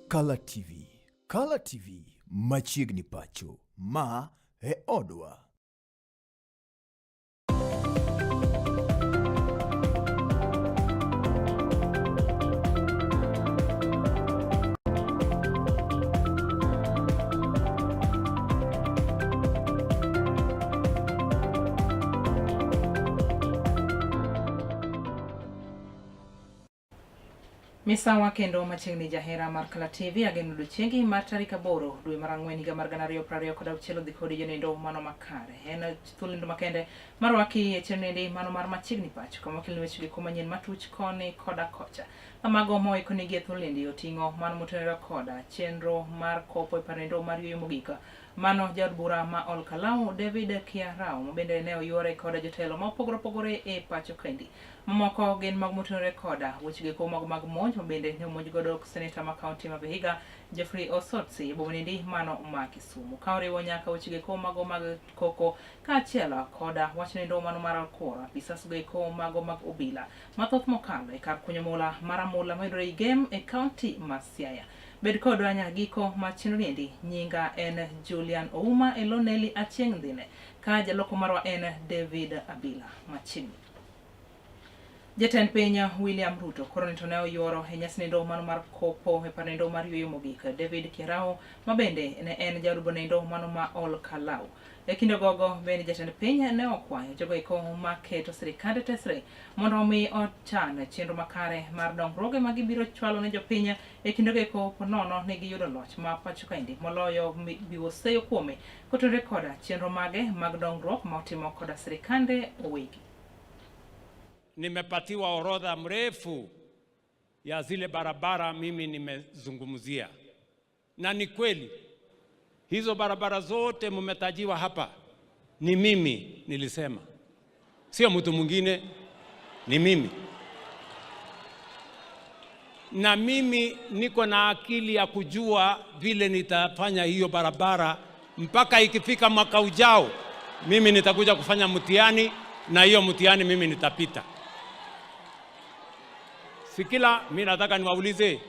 Color TV. Color TV machiegni pacho. Ma e odwa. Misawa kendo machiegni jahera mar Color TV ageno odiochiengi mar tarik 8 dwe mar Ang'wen higa mar 2026 dhi kod jonindo mano makare. En thulindo makende marwaki e chenende mano mar machiegni pacho kama kelni wechegi komanyien matuch koni koda kocha. Amago moiko nigi thulindi oting'o mano motenore koda chenro mar kopo e parendo mar yueyo mogika. Mano jaod bura ma Ol Kalou David Kiarao mabende ne oyuore koda jotelo ma opogore e pacho kendi. Mamoko gin mag motenore koda wechegi mag monj mabende ne omonj godo seneta ma kaunti ma Vihiga Jeffrey Osotsi bomendi mano ma Kisumu. Ka oriwo nyaka wechegi mago mag koko kaachiel koda wachnindo mano mar alkora pisasgo mag obila mathoth mokalo e kar kunyo mula maramula mayudore i game e kaunti ma Siaya. Bed kod wanya giko machinriendi nyinga en Julian Ouma Eloneli Achieng' Dhine ka jaloko marwa en David Abila Machini. Jatend piny William Ruto koronito ne oyuoro e nyasnindo mano mar kopo e parendo mar yueyo mogik. David Kiarao mabende ne en jaod bonendo mano ma Ol Kalou. E kinde gogo bende jatend piny ne okwayo jogo maketo sirikande tesre mondo mi ochan chenro makare mar dongruoge ma gibiro chwalo ne jopiny e kinde ponono ne giyudo loch ma pacho kaendi moloyo biwo seyo kuome kotenore koda chenro mage mag dongruok ma otimo koda sirikande owegi. Nimepatiwa orodha mrefu ya zile barabara mimi nimezungumzia. Na ni kweli hizo barabara zote mmetajiwa hapa ni mimi nilisema. Sio mtu mwingine, ni mimi. Na mimi niko na akili ya kujua vile nitafanya hiyo barabara mpaka ikifika mwaka ujao mimi nitakuja kufanya mtihani na hiyo mtihani mimi nitapita. Sikila, mimi nataka niwaulize,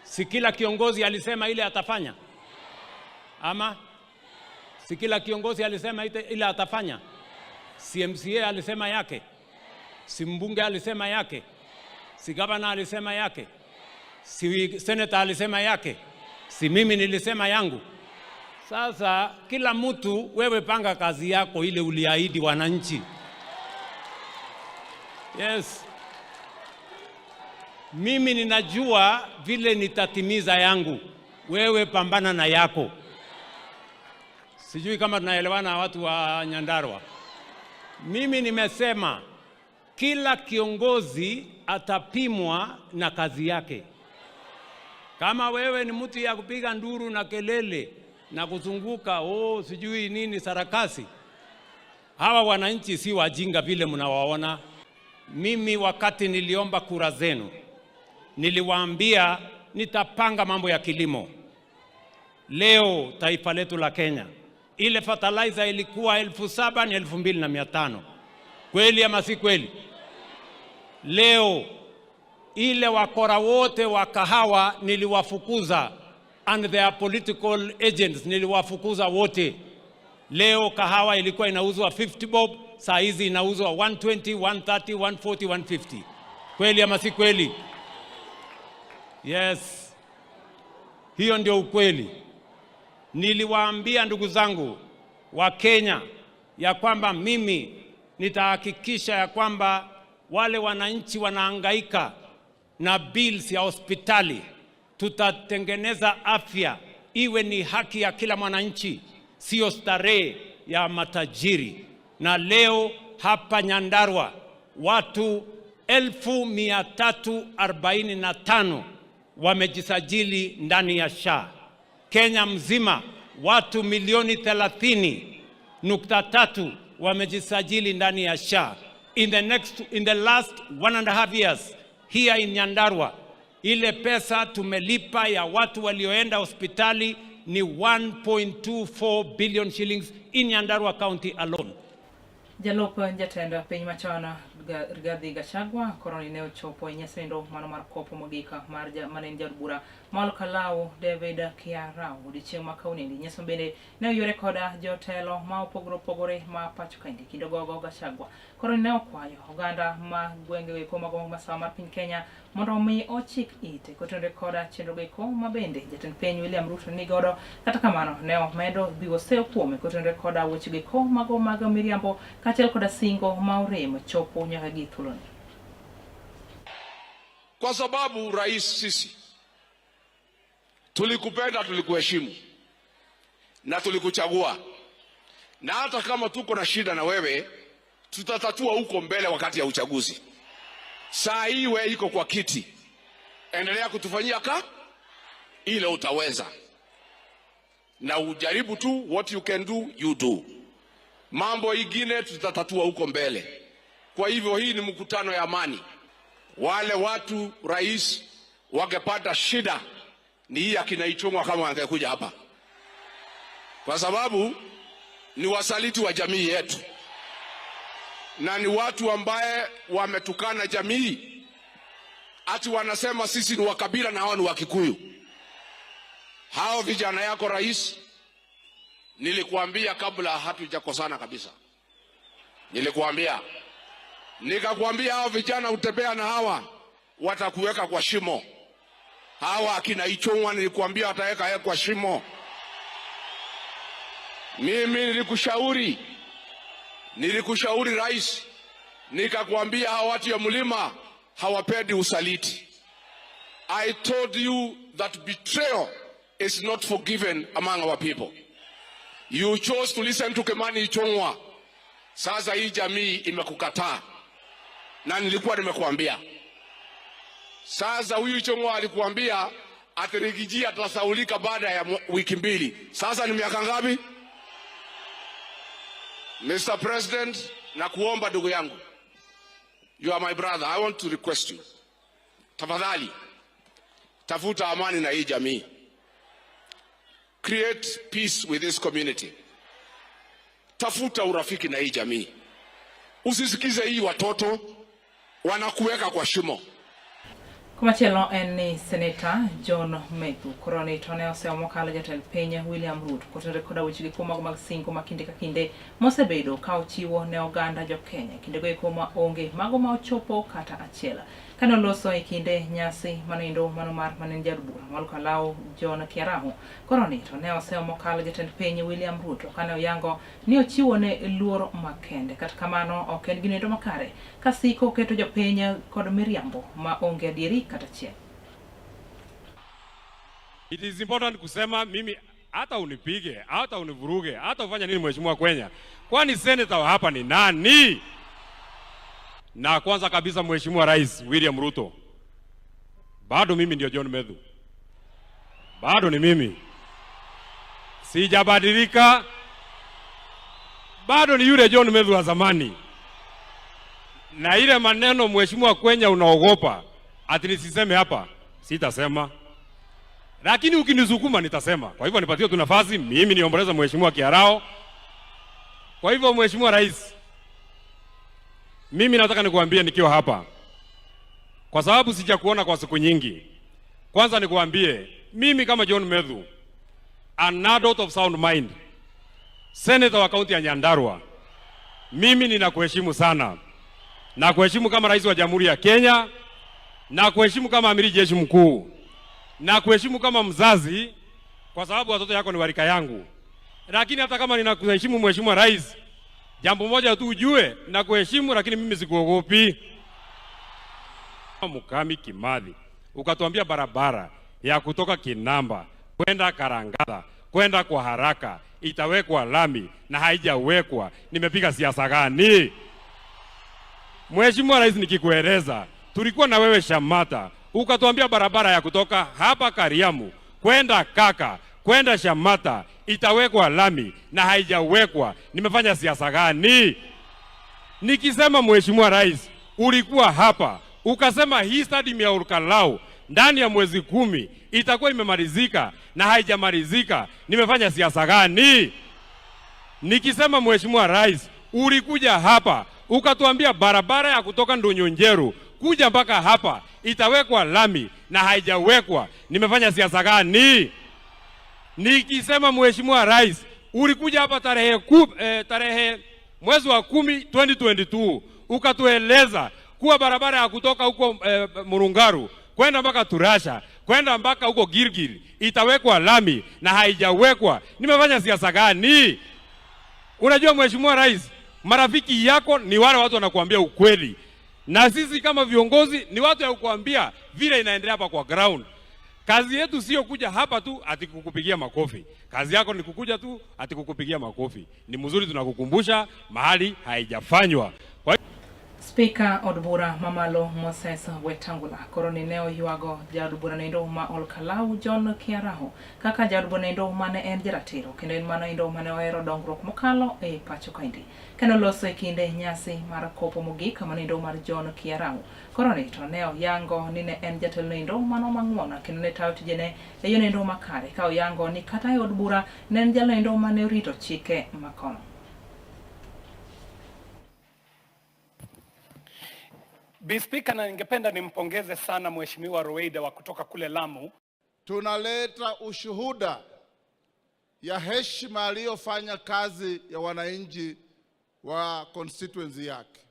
sikila kiongozi alisema ile atafanya? Ama sikila kiongozi alisema ile atafanya? CMCA alisema yake? Si mbunge alisema yake? Si gavana alisema yake? Si senator alisema yake? Si mimi nilisema yangu? Sasa kila mtu wewe panga kazi yako ile uliahidi wananchi. Yes. Mimi ninajua vile nitatimiza yangu. Wewe pambana na yako. Sijui kama tunaelewana watu wa Nyandarua. Mimi nimesema kila kiongozi atapimwa na kazi yake. Kama wewe ni mtu ya kupiga nduru na kelele na kuzunguka sijui nini sarakasi, hawa wananchi si wajinga vile mnawaona. Mimi wakati niliomba kura zenu niliwaambia nitapanga mambo ya kilimo. Leo taifa letu la Kenya, ile fertilizer ilikuwa 7,000 na 2,500. Kweli ama si kweli? Leo ile wakora wote wa kahawa niliwafukuza, and their political agents niliwafukuza wote. Leo kahawa ilikuwa inauzwa 50 bob, saa hizi inauzwa 120, 130, 140, 150. Kweli ama si kweli? Yes. Hiyo ndio ukweli. Niliwaambia ndugu zangu wa Kenya ya kwamba mimi nitahakikisha ya kwamba wale wananchi wanahangaika na bills ya hospitali, tutatengeneza afya iwe ni haki ya kila mwananchi, sio starehe ya matajiri. Na leo hapa Nyandarua watu 1,345 wamejisajili ndani ya SHA. Kenya mzima watu 30.3 wamejisajili ndani ya SHA. In the last 1.5 years here in Nyandarua, ile pesa tumelipa ya watu walioenda hospitali ni 1.24 billion shillings in Nyandarua County alone. Jalop jatend piny machon Rigathi Gachagua koroni ne ochopo e nyasnindo mano mar kopo mogika mar manen jaod bura Kalau David Kiarao odiochieng' ma kawuono nyiso bende ne oyure koda jotelo ma opogore ma pacho kaendi Kidogo Gachagua koro ne okwayo oganda ma gwenge eko mago masawa mar piny Kenya mondo omi ochik ite kotenore koda chenro eko ma bende jatend piny William Ruto ni godo. Kata kamano ne omedo biwo seyo kuome kotenore koda weche eko mago mag miriambo kaachiel koda singo ma orem chopo nyaka gi thuloni. Kwa sababu rais, sisi tulikupenda, tulikuheshimu na tulikuchagua, na hata kama tuko na shida na wewe tutatatua huko mbele wakati ya uchaguzi. Saa hii wewe iko kwa kiti, endelea kutufanyia ile utaweza, na ujaribu tu, what you can do you do. Mambo ingine tutatatua huko mbele. Kwa hivyo hii ni mkutano ya amani. Wale watu rais wangepata shida ni hii akina Ichung'wa kama wangekuja hapa, kwa sababu ni wasaliti wa jamii yetu na ni watu ambaye wametukana jamii, ati wanasema sisi ni wakabila na hao ni Wakikuyu. Hao vijana yako rais, nilikuambia kabla hatujakosana kabisa, nikakwambia hao vijana utembea na hawa watakuweka kwa shimo. Hawa akina Ichung'wa nilikuambia wataweka kwa shimo. Mimi nilikushauri rais, nikakwambia hawa watu ya mlima hawapendi usaliti. I told you that betrayal is not forgiven among our people. You chose to listen to Kimani Ichung'wa. Sasa hii jamii imekukataa, na nilikuwa nimekuambia. Sasa huyu Ichung'wa alikuambia atirigijia atasaulika baada ya wiki 2. Sasa ni miaka ngapi? Mr. President, nakuomba ndugu yangu, you are my brother, I want to request you, tafadhali tafuta amani na hii jamii. Create peace with this community. Tafuta urafiki na hii jamii. Usisikize hii watoto wanakuweka kwa shimo. Kumachielo en ni Senator John Methu koro ni to ne oseo mokalo jatend piny William Ruto kotenore koda weche eko mag singo ma kinde ka kinde mosebedo ka ochiwo ne oganda jo Kenya kindego eko ma onge mago ma ochopo kata achiel. Kano loso e kinde nyasi manindo mano mar manen jadbura Kalau John Kiarao koro ni to ne oseo mokalo jatend piny William Ruto kane oyango ni ochiwo ne luoro makende. Kata kamano ok en ginindo makare kasiko keto jo piny kod miriambo ma onge adieri kata chiel. It is important kusema mimi hata unipige, hata univuruge, hata ufanya nini mheshimiwa Kenya. Kwani senator wa hapa ni nani? Na kwanza kabisa mheshimiwa Rais William Ruto, bado mimi ndio John Methu. Bado ni mimi. Sijabadilika. Bado ni yule John Methu wa zamani. Na ile maneno mheshimiwa Kenya unaogopa ati nisiseme hapa, sitasema. Lakini ukinisukuma nitasema. Kwa hivyo nipatie tu nafasi mimi niomboleza mheshimiwa Kiarao. Kwa hivyo mheshimiwa Rais, mimi nataka nikuambie nikiwa hapa, kwa sababu sijakuona kwa siku nyingi. Kwanza nikuambie mimi kama John Methu, an adult of sound mind, senator wa kaunti ya Nyandarua, mimi ninakuheshimu sana. Na kuheshimu kama rais wa Jamhuri ya Kenya, na kuheshimu kama amiri jeshi mkuu, na kuheshimu kama mzazi kwa sababu watoto yako ni warika yangu. Lakini hata kama ninakuheshimu mheshimiwa Rais, jambo moja tu ujue, na kuheshimu lakini mimi sikuogopi. Mukami Kimathi ukatuambia barabara ya kutoka Kinamba kwenda Karangatha kwenda kwa haraka itawekwa lami na haijawekwa. Nimepiga siasa gani? Mheshimiwa Rais, nikikueleza tulikuwa na wewe Shamata, ukatuambia barabara ya kutoka hapa Kariamu kwenda Kaka kwenda Shamata itawekwa lami na haijawekwa. Nimefanya siasa gani? Nikisema mheshimiwa Rais, ulikuwa hapa ukasema hii stadium ya Olkalau ndani ya mwezi 10 itakuwa imemalizika na haijamalizika. Nimefanya siasa gani? Nikisema mheshimiwa Rais, ulikuja hapa ukatuambia barabara ya kutoka Ndonyonjeru kuja mpaka hapa itawekwa lami na haijawekwa, nimefanya siasa gani? Nikisema Mheshimiwa Rais, ulikuja hapa tarehe mwezi wa 10 2022 ukatueleza kuwa barabara ya kutoka huko Murungaru kwenda mpaka Turasha kwenda mpaka huko Girgiri itawekwa lami na haijawekwa. Nimefanya siasa gani? Unajua Mheshimiwa Rais, marafiki yako ni wale watu wanakuambia ukweli, na sisi kama viongozi ni watu ya kukuambia vile inaendelea hapa kwa ground. Kazi yetu sio kuja hapa tu ati kukupigia makofi. Kazi yako ni kukuja tu ati kukupigia makofi. Ni mzuri tunakukumbusha mahali haijafanywa. Spika od bura mamalo Moses Wetangula koroni neo yuago jaod bura nendo ma Olkalau John Kiaraho kaka jaod bura nendo mane en jaratiro kendo en mano endo mane oero dongruok mokalo e pacho kaendi kendo loso e kinde nyasi mar kopo mogik kama nendo mar John Kiaraho koroni to neo yango ni ne en jatelo nendo mano mang'wona kendo ne tayo tijene e yo nendo makare ka oyango ni kata e od bura ne en jalo nendo mane orito chike makono. Speaker, na ningependa nimpongeze sana Mheshimiwa Roweida wa kutoka kule Lamu. Tunaleta ushuhuda ya heshima aliyofanya kazi ya wananchi wa constituency yake.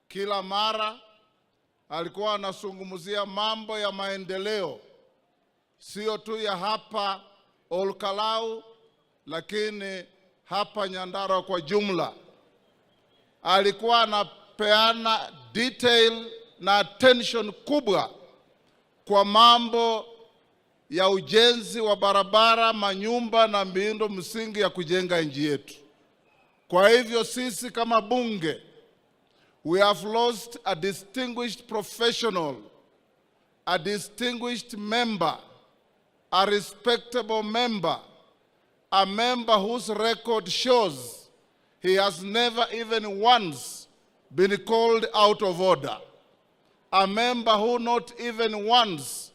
Kila mara alikuwa anazungumzia mambo ya maendeleo, sio tu ya hapa Olkalau, lakini hapa Nyandarua kwa jumla. Alikuwa anapeana detail na attention kubwa kwa mambo ya ujenzi wa barabara, manyumba na miundo msingi ya kujenga nchi yetu. Kwa hivyo sisi kama bunge, we have lost a distinguished professional, a distinguished member, a respectable member, a member whose record shows he has never even once been called out of order. A member who not even once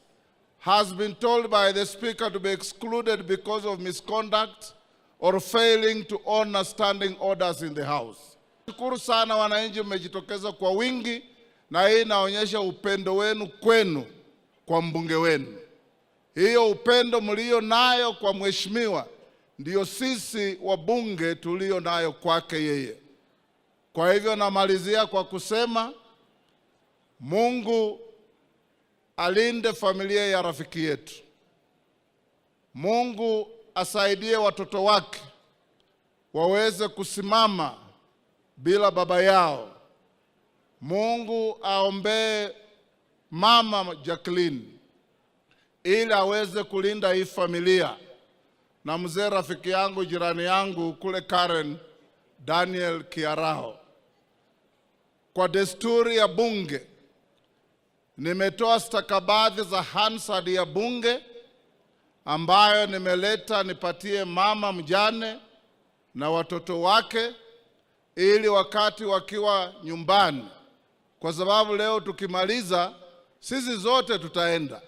has been told by the Speaker to be excluded because of misconduct or failing to honor standing orders in the House. Shukuru sana wananchi mmejitokeza kwa wingi, na hii inaonyesha upendo wenu kwenu kwa mbunge wenu. Hiyo upendo mlio nayo kwa mheshimiwa ndio sisi wabunge tulio nayo kwake yeye. Kwa hivyo namalizia kwa kusema Mungu alinde familia ya rafiki yetu. Mungu asaidie watoto wake waweze kusimama bila baba yao. Mungu aombee mama Jacqueline ili aweze kulinda hii familia, na mzee rafiki yangu jirani yangu kule Karen Daniel Kiaraho. Kwa desturi ya bunge nimetoa stakabadhi za Hansard ya bunge ambayo nimeleta nipatie mama mjane na watoto wake, ili wakati wakiwa nyumbani, kwa sababu leo tukimaliza sisi zote tutaenda,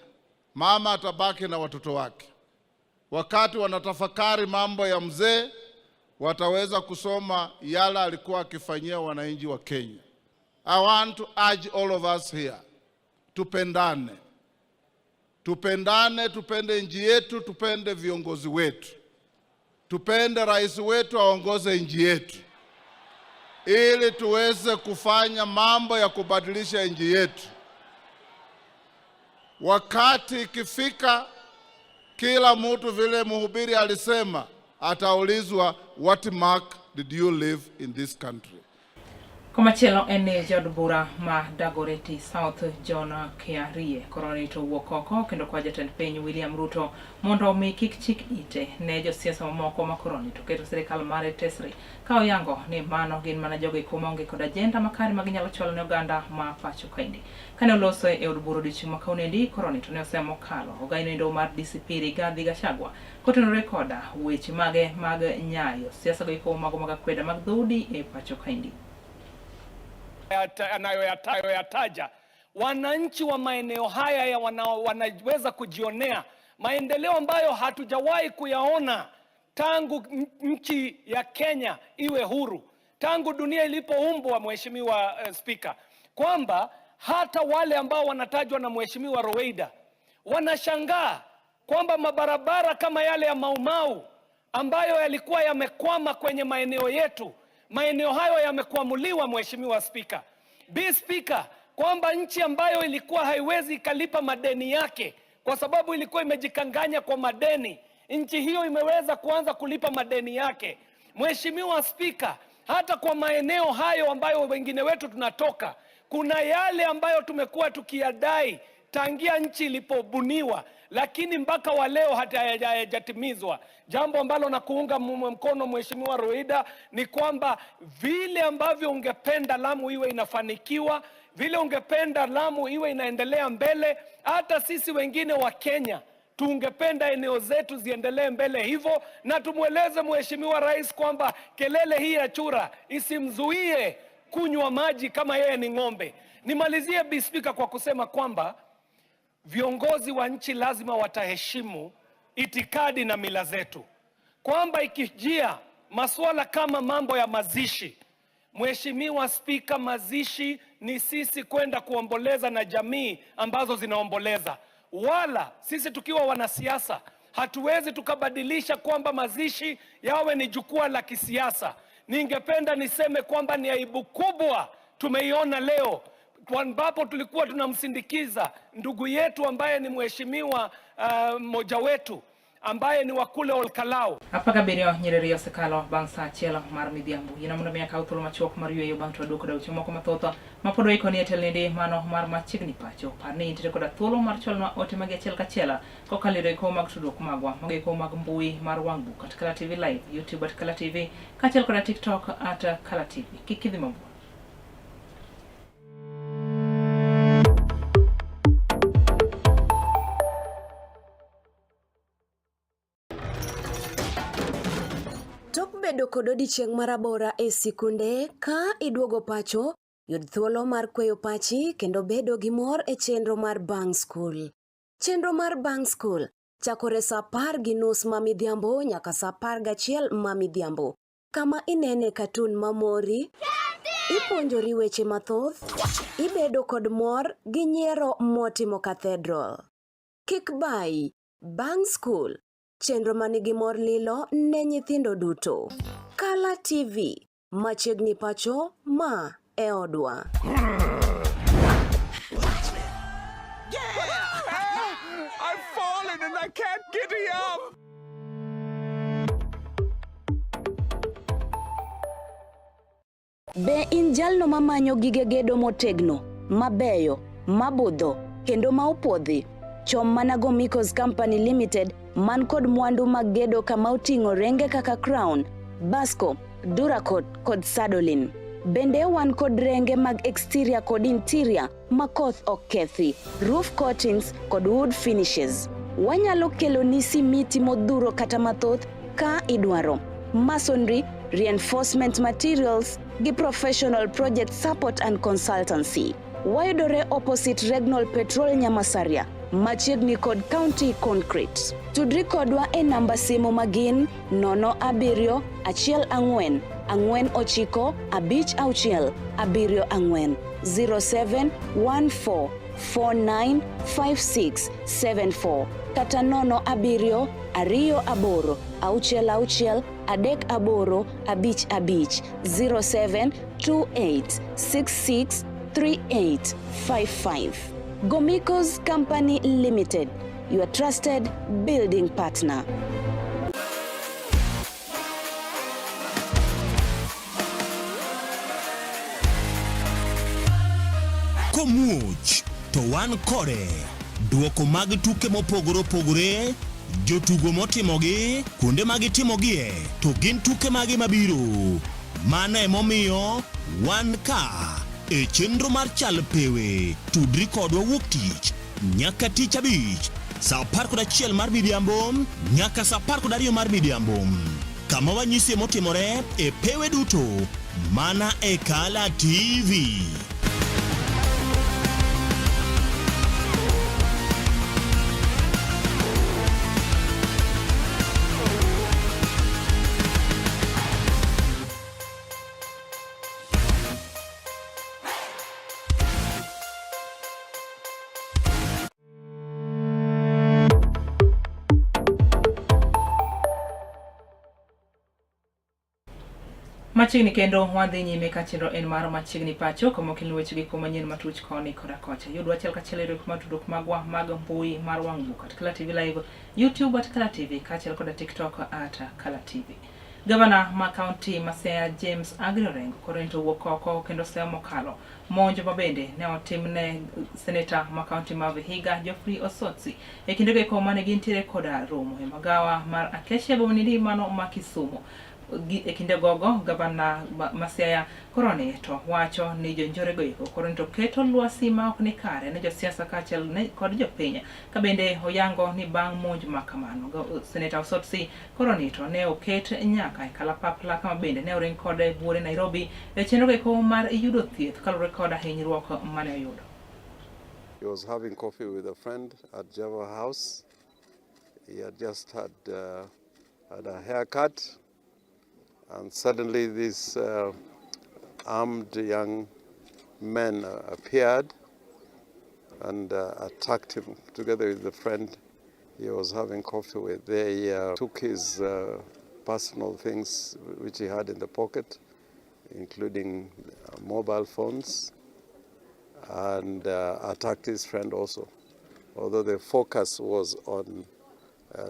mama atabaki na watoto wake. Wakati wanatafakari mambo ya mzee, wataweza kusoma yala alikuwa akifanyia wananchi wa Kenya. I want to urge all of us here, tupendane. Tupendane, tupende nchi yetu, tupende viongozi wetu. Tupende rais wetu aongoze nchi yetu, ili tuweze kufanya mambo ya kubadilisha nchi yetu. Wakati ikifika, kila mtu vile mhubiri alisema ataulizwa, what mark did you leave in this country? Komachielo en jaod bura ma Dagoretti South John Kiarie koroni to wuok oko kendo kwa jatend piny William Ruto mondo omi kik chik ite ne josiasa mamoko ma koroni to keto sirikal mare tesre ka oyango ni mano gin mana jogo eko maonge kod ajenda makare ma ginyalo chwalo ne oganda ma pacho kaendi. Kane oloso e od bura odiochieng' ma kawuonendi koroni to ne osemo kalo ogaino endo mar DCP Rigathi Gachagua kotenore koda weche mage mag nyayo siasa go eko mago mag akweda mag dhoudi e pacho kaendi. Anayoyataja wananchi wa maeneo haya wanaweza kujionea maendeleo ambayo hatujawahi kuyaona tangu nchi ya Kenya iwe huru, tangu dunia ilipoumbwa. Mheshimiwa Speaker, kwamba hata wale ambao wanatajwa na Mheshimiwa Roweida wanashangaa kwamba mabarabara kama yale ya Mau Mau ambayo yalikuwa yamekwama kwenye maeneo yetu, maeneo hayo yamekwamuliwa, Mheshimiwa Spika. Spika, kwamba nchi ambayo ilikuwa haiwezi ikalipa madeni yake kwa sababu ilikuwa imejikanganya kwa madeni, nchi hiyo imeweza kuanza kulipa madeni yake. Mheshimiwa Spika, hata kwa maeneo hayo ambayo wengine wetu tunatoka, kuna yale ambayo tumekuwa tukiyadai tangia nchi ilipobuniwa, lakini mpaka wa leo hayajatimizwa. Jambo ambalo na kuunga mkono Mheshimiwa Roida ni kwamba vile ambavyo ungependa Lamu iwe inafanikiwa, vile ungependa Lamu iwe inaendelea mbele, hata sisi wengine wa Kenya tungependa eneo zetu ziendelee mbele hivyo, na tumweleze Mheshimiwa Rais kwamba kelele hii ya chura isimzuie kunywa maji kama yeye ni ng'ombe. Nimalizie Spika kwa kusema kwamba viongozi wa nchi lazima wataheshimu itikadi na mila zetu, kwamba ikijia masuala kama mambo ya mazishi, Mheshimiwa Spika, mazishi ni sisi kwenda kuomboleza na jamii ambazo zinaomboleza, wala sisi tukiwa wanasiasa hatuwezi tukabadilisha kwamba mazishi yawe ni jukwaa la kisiasa. Ningependa niseme kwamba ni aibu kubwa tumeiona leo ambapo tulikuwa tunamsindikiza ndugu yetu ambaye ni mheshimiwa mmoja wetu ambaye ni wakule Olkalau. Apaka berio Nyerere yosekalo bangsa chela mar midhiambo. Yina mundo miaka utulo machuok mar yueyo bang' to aduoko dauchi moko mathoth mapodo ikoni e telnede mano mar machiegni pacho. Parni intere koda thuolo mar cholnwa ote magi achiel kachiel kokalore ko mag tudruok magwa magiko mag mbui mar wang' book at Kala TV Live, YouTube at Kala TV, kachiel koda TikTok at Kala TV. Kik idhi mabor. Tok bedo kod odiochieng' marabora e sikunde ka iduogo pacho, yud thuolo mar kweyo pachi kendo bedo gi mor e chenro mar Bang School. Chenro mar Bang School chakore saa 10:30 ma midhiambo nyaka saa 11 ma midhiambo. Kama inene katun mamori, ipuonjori weche mathoth, ibedo kod mor gi nyiero motimo Cathedral. Kik bai, Bang School, chenro manigi mor lilo ne nyithindo duto. Kala TV, machiegni pacho ma e odwa. I've fallen and I can't get up. Be in jalno mamanyo gige gedo motegno, mabeyo, mabudho, kendo maopodhi? Chom mana Gomikos Company Limited man kod mwandu mag gedo kama uting'o renge kaka Crown, Basco, Duracot kod Sadolin. Bende wan kod renge mag exterior kod interior makoth ok kethi, roof coatings kod wood finishes. Wanyalo kelo ni simiti modhuro kata mathoth ka idwaro. Masonry, reinforcement materials gi professional project support and consultancy. Wayudore opposite Regnal Petrol Nyamasaria, machiegni kod County Concrete. Tudri kodwa e namba simu magin 07 14 49 56 74 0714 495674 kata 07 28 66 38 55 0728 66 3855. Gomikos Company Limited, your trusted building partner. Komuch to wan kore duoko mag tuke mopogore opogore, jotugo motimogi, kuonde magitimogie, to gin tuke magi mabiro. Mano emomiyo wan ka e chenro mar chal pewe. Tudri kodwa wuok tich nyaka tich abich saa 11 mar midhiambo nyaka saa 12 mar midhiambo, kama wanyisi motimore e pewe duto mana e Kala TV. Machiegni kendo wadhi nyime ka chenro en mar machiegni pacho kuma okil weche gi kuma nyien matuch koni koda kocha. Yudwa achiel kachiel e kuma tudruok magwa mag mbui mar wang' book at Kala TV Live, YouTube at Kala TV, kachiel koda TikTok at Kala TV. Gavana ma kaunti ma Siaya James Agri Orengo koro nito wuok oko kendo seyo mokalo monjo mabende ne otimne seneta ma kaunti ma Vihiga Geoffrey Osotsi e kinde go mane gintiere koda romo e magawa mar Acacia bomni mano ma Kisumu. E kinde gogo gavana ma Siaya koroni to wacho ni jonjore go iko koro to keto lwasi ma ok ni kare ne josiasa kaachiel ne kod jopiny ka bende oyango ni bang' monj ma kamano seneta Osotsi koroni to ne oket nyaka e kalapapla kama bende ne oring kode buore Nairobi e chenro go mar yudo thieth kalore kod hinyruok mane oyudo. He was having coffee with a friend at Java House. He had just had a haircut. And suddenly these armed young men appeared and attacked him together with the friend he was having coffee with. They took his personal things which he had in the pocket, including mobile phones, and attacked his friend also, although the focus was on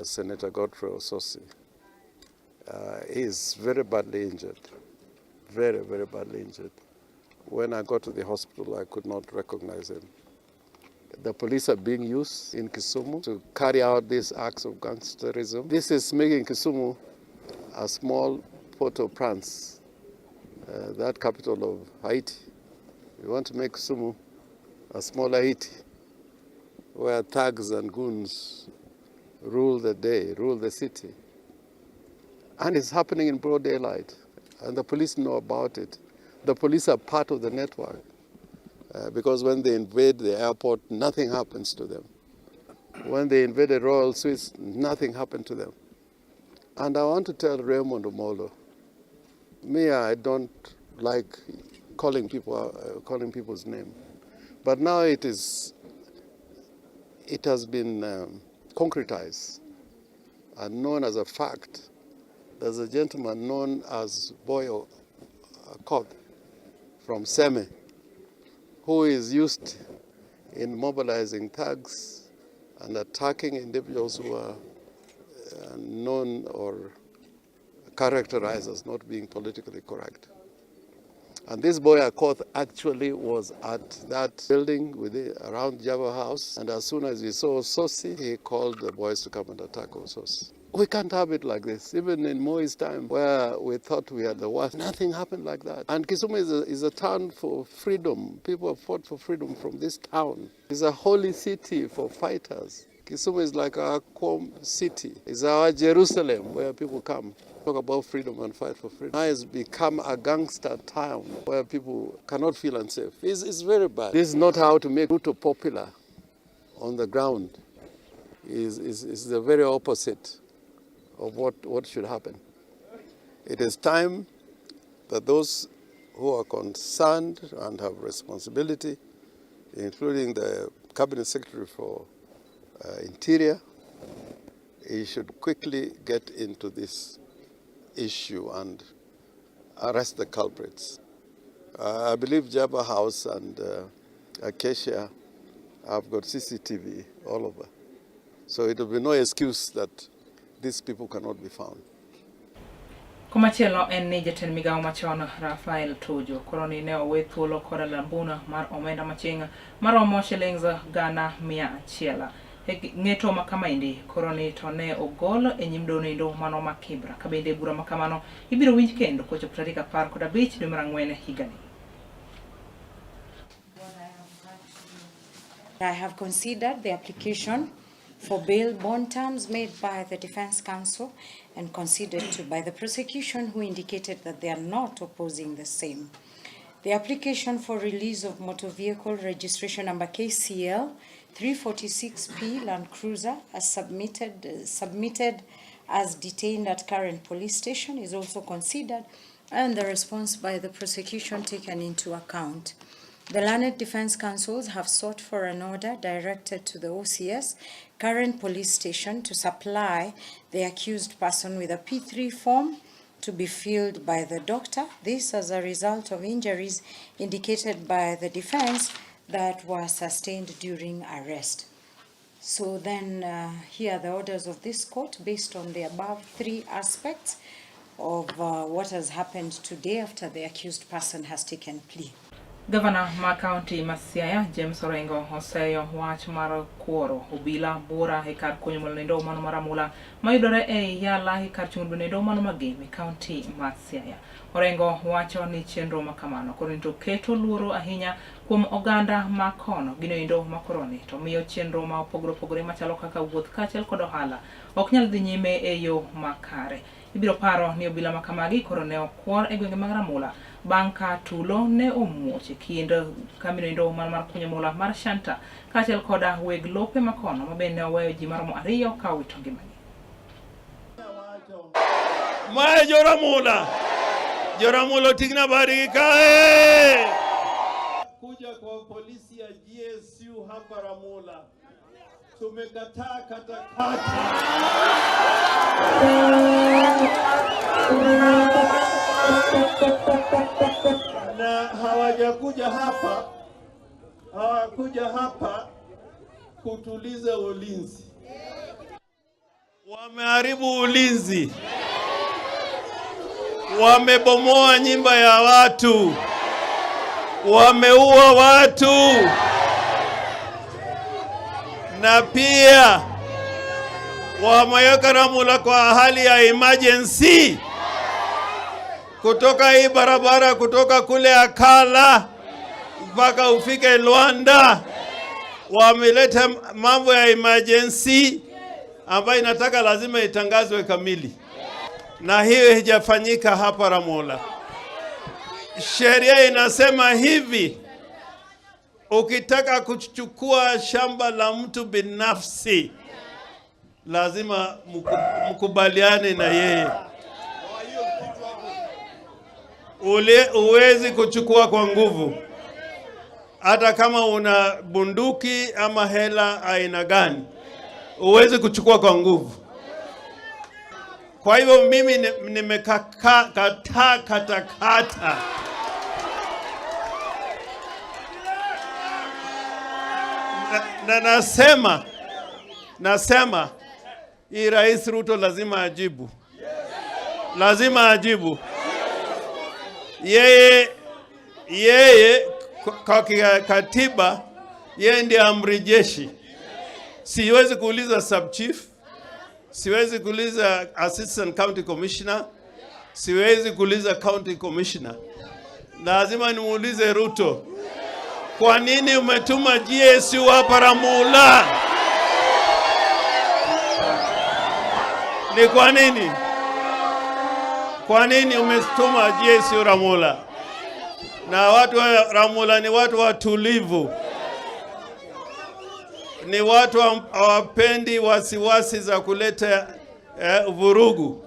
Senator Godfrey Osotsi. He is very badly injured, very, very badly injured. When I got to the hospital, I could not recognize him. The police are being used in Kisumu to carry out these acts of gangsterism. This is making Kisumu a small Port-au-Prince, that capital of Haiti. We want to make Kisumu a small Haiti, where thugs and goons rule the day, rule the city. And it's happening in broad daylight, and the police know about it. The police are part of the network, because when they invade the airport, nothing happens to them. When they invaded Royal Suites, nothing happened to them. And I want to tell Raymond Omolo, me, I don't like calling people's name, but now it has been concretized and known as a fact. There's a gentleman known as Boyo Koth from Seme, who is used in mobilizing thugs and attacking individuals who are known or characterized as not being politically correct. And this Boyo Koth actually was at that building around Java House, and as soon as he saw Osotsi, he called the boys to come and attack Osotsi. We can't have it like this. Even in Moi's time, where we thought we had the worst, nothing happened like that. And Kisumu is a town for freedom. People have fought for freedom from this town. It's a holy city for fighters. Kisumu is like our Qom city. It's our Jerusalem, where people come, talk about freedom and fight for freedom. Now it's become a gangster town where people cannot feel unsafe. It's very bad. This is not how to make Ruto popular on the ground. It's the very opposite of what should happen. It is time that those who are concerned and have responsibility, including the Cabinet Secretary for Interior, he should quickly get into this issue and arrest the culprits. I believe Java House and Acacia have got CCTV all over. So it will be no excuse that these people cannot be found. Kumachielo en ni jatend migawo machon Rafael Tuju koroni ne owe thuolo koda lambuna mar omenda machinga maromo shillings gana 100. Ng'eto makamaindi koroni to ne ogol e nyim dono endo mano ma Kibra ka bende bura makamano ibiro winj kendo kochopo tarik 15 dwe mar Ang'wen higani. I have considered the application for bail bond terms made by the Defense Counsel and considered to by the prosecution, who indicated that they are not opposing the same. The application for release of motor vehicle registration number KCL 346P Land Cruiser as submitted as detained at current police station is also considered, and the response by the prosecution taken into account. The learned defense counsels have sought for an order directed to the OCS current police station to supply the accused person with a P3 form to be filled by the doctor. This as a result of injuries indicated by the defense that were sustained during arrest. So then here are the orders of this court based on the above three aspects of what has happened today after the accused person has taken plea. Governor ma County ma Siaya James Orengo oseyo wach mar kuoro obila bura e kar kunyo molendo mano maramula mayudore e yala e kar chungo molendo mano magemi County ma Siaya. Orengo wacho ni chenro makamano korinto keto luoro ahinya kuom oganda ma kono ginoendo makoroni to miyo chenro ma opogore machalo kaka wuoth kachel kod ohala ok nyal dhi nyime e yo makare. Ibiro paro ni obila makamagi koro ne okwor e gwenge mag Ramula bang' ka tulo ne omuoch e kind kaminoendo mar kunyo mula mar Shanta kachel koda weg lope makono mabende oweyo ji maromo 2 ka wito ngimagi. Mae Joramula tigna bari kae kuja kwa polisi ya GSU hapa Ramula. Tumekataa katakata na hawajakuja hapa kutuliza ulinzi. Wameharibu ulinzi, wamebomoa nyumba ya watu, wameua watu, na pia wameweka Ramula kwa hali ya emergency. Kutoka hii barabara kutoka kule Akala mpaka ufike Luanda wameleta mambo ya emergency ambayo inataka lazima itangazwe kamili, na hiyo haijafanyika hapa Ramula. Sheria inasema hivi, ukitaka kuchukua shamba la mtu binafsi lazima mkubaliane na yeye. Uwezi kuchukua kwa nguvu, hata kama una bunduki ama hela aina gani, uwezi kuchukua kwa nguvu. Kwa hivyo mimi nimekataa katakata. Na nasema hii Rais Ruto lazima ajibu. Lazima ajibu. Yeye kwa katiba yeye ndiye amri jeshi. Siwezi kuuliza sub chief, siwezi kuuliza assistant county commissioner, siwezi kuuliza county commissioner. Lazima nimuulize Ruto, kwa nini umetuma GSU hapa Ramula? Ni kwa nini? Kwa nini umetuma GSU Ramula? Na watu wa Ramula ni watu watulivu, ni watu hawapendi wasiwasi za kuleta vurugu.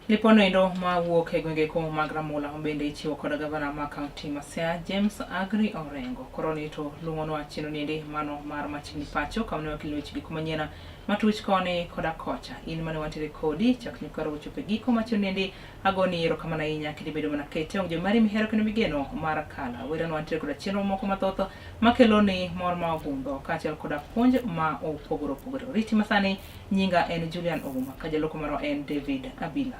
Liponoendo mawuok e gwenge ko mag Ramula bende ichiwo kod gavana ma County ma Siaya James Agri Orengo. Koronito luonwa chino niende mano mar machini pacho kamne wakilwech gik manyena matuch koni koda kocha. In mane wantere kodi chak nyukaro uchupe giko machino niende agoni ero kama na inya kidibedo mana kete ongjo mari mihero kene migeno mara kala. Wera wantere koda chenro moko mathoto makeloni mor ma obundo kachel koda puonj ma opogoro. Riti masani nyinga en Julian Ouma, kajaloko maro en David Abila.